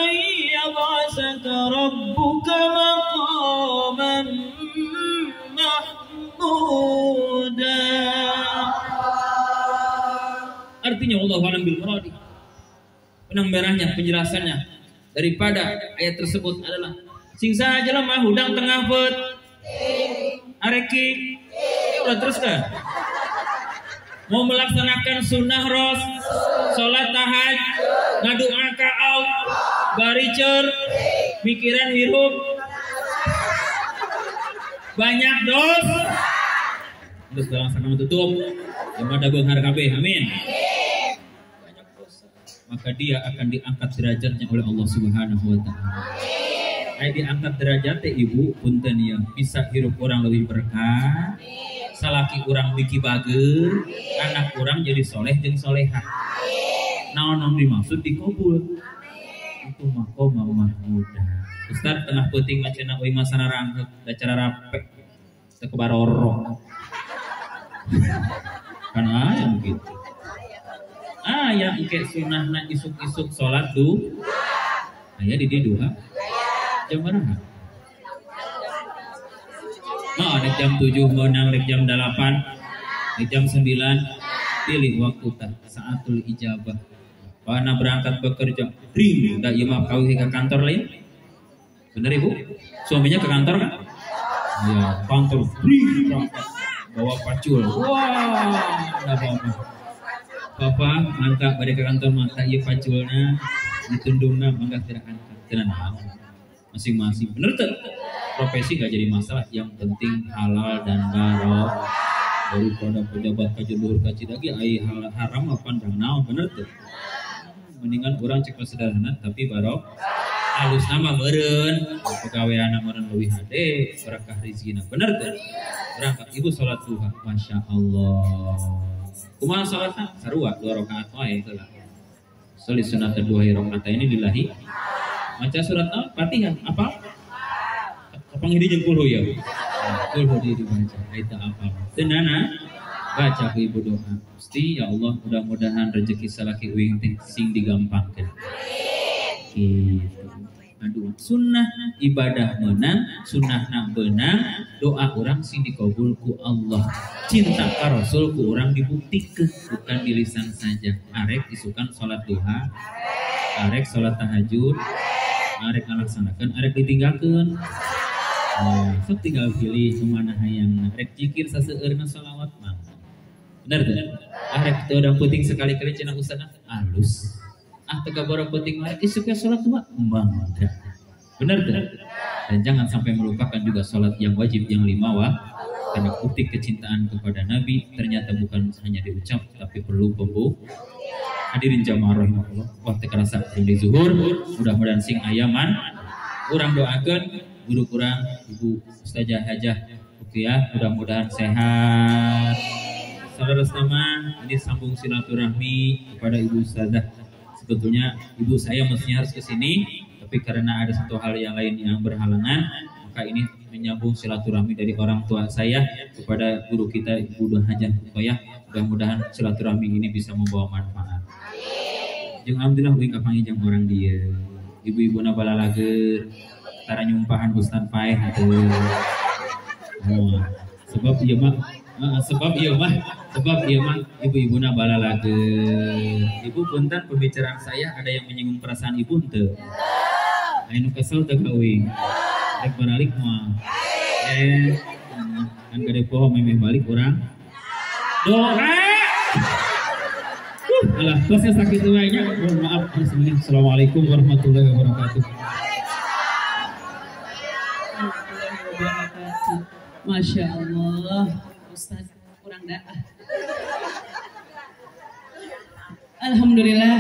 ayyabasaka rabbuka maqaman mahmuda. Artinya Allah alam bil muradi. Benang merahnya penjelasannya daripada ayat tersebut adalah sing saha jelema hudang tengah beut areki udah terus kan mau melaksanakan sunnah ros salat tahajud ngadoa ka Allah baricer mikiran hirup banyak dosa terus langsung tutup yang ada beunghar kabeh amin. Maka dia akan diangkat derajatnya oleh Allah Subhanahu wa taala. Ai diangkat derajatnya ibu punten ya bisa hirup orang lebih berkah. Salaki orang biki bager, anak orang jadi soleh jeung solehah. Naon dimaksud dikabul. Itu maqamah mahmuda. Ustaz tengah peuting macana euy masana rangkeuk da cara rape. Teu kebaroro. Kan aya gitu. Aya engke sunahna isuk-isuk salat aya di dieu duha jam berapa? Nah, rek jam 7 meunang rek jam 8 rek jam 9 pilih waktu tah saatul ijabah. Pana berangkat bekerja ring da ieu mah kawih ke kantor lain. Bener Ibu? Suaminya ke kantor kan? Ya, kantor ring berangkat bawa pacul. Wah, ada apa-apa. Bapak mangga bade ke kantor mata ieu paculna ditundungna mangga tidak angkat cenah masing-masing bener teh profesi gak jadi masalah yang penting halal dan barokah daripada pejabat ka juluhur ka cidagi ai haram apa pandang naon bener teh mendingan urang cek sederhana tapi barokah halus nama meureun pegawaiana meureun leuwih hade berkah rezekina bener teh berangkat ibu salat duha Masya Allah. Kumaha salatna? Sarua 2 rakaat wae heula. Salat sunat 2 rakaat ini dilahi. Maca surat Fatihah apa? Panggil jeung kulhu ya. Kulhu dibaca. Aita apa? Teunana baca ku ibu doa. Gusti ya Allah mudah-mudahan rezeki salaki uing teh sing digampangkeun. Gitu. Aduh, sunnah ibadah menang, sunnahna benang, doa orang sing dikabul ku Allah. Cinta ka Rasul ku orang dibuktikeun, bukan di lisan saja. Arek isukan salat duha, arek salat tahajud, arek ngalaksanakeun, arek ditinggalkeun. Sok tinggal pilih kemana hayang. Arek zikir saseueurna shalawat mah. Bener teh? Arek teu urang penting sekali-kali cenah ustaz alus. Teka borok penting lagi suka sholat tua bangga benar tidak dan jangan sampai melupakan juga sholat yang wajib yang 5 waktu karena bukti kecintaan kepada Nabi ternyata bukan hanya diucap tapi perlu pembuktian. Hadirin jamaah rahimahullah waktu kerasa di zuhur mudah-mudahan sing ayaman kurang doakan guru kurang ibu ustazah hajah ya mudah-mudahan sehat saudara sama ini sambung silaturahmi kepada Ibu Ustazah. Sebetulnya ibu saya mestinya harus ke sini, tapi karena ada satu hal yang lain yang berhalangan, maka ini menyambung silaturahmi dari orang tua saya kepada guru kita Ibu Hajah Ruqayyah. Mudah-mudahan silaturahmi ini bisa membawa manfaat. Jeung alhamdulillah uing kapanggih orang dia. Ibu-ibu na balalager tara nyumpahan Ustaz Faih atuh. Oh, sebab ieu mah ibu-ibu na balalager. Ibu punten pembicaraan saya ada yang menyinggung perasaan ibu henteu? Anu kesel teh ka uing. Rek baralik mah. Kan gede poho memeh balik urang. Doa. Alah, proses sakit lainnya. Mohon maaf. Assalamualaikum warahmatullahi wabarakatuh. Masya Allah, Ustaz kurang dah. Alhamdulillah.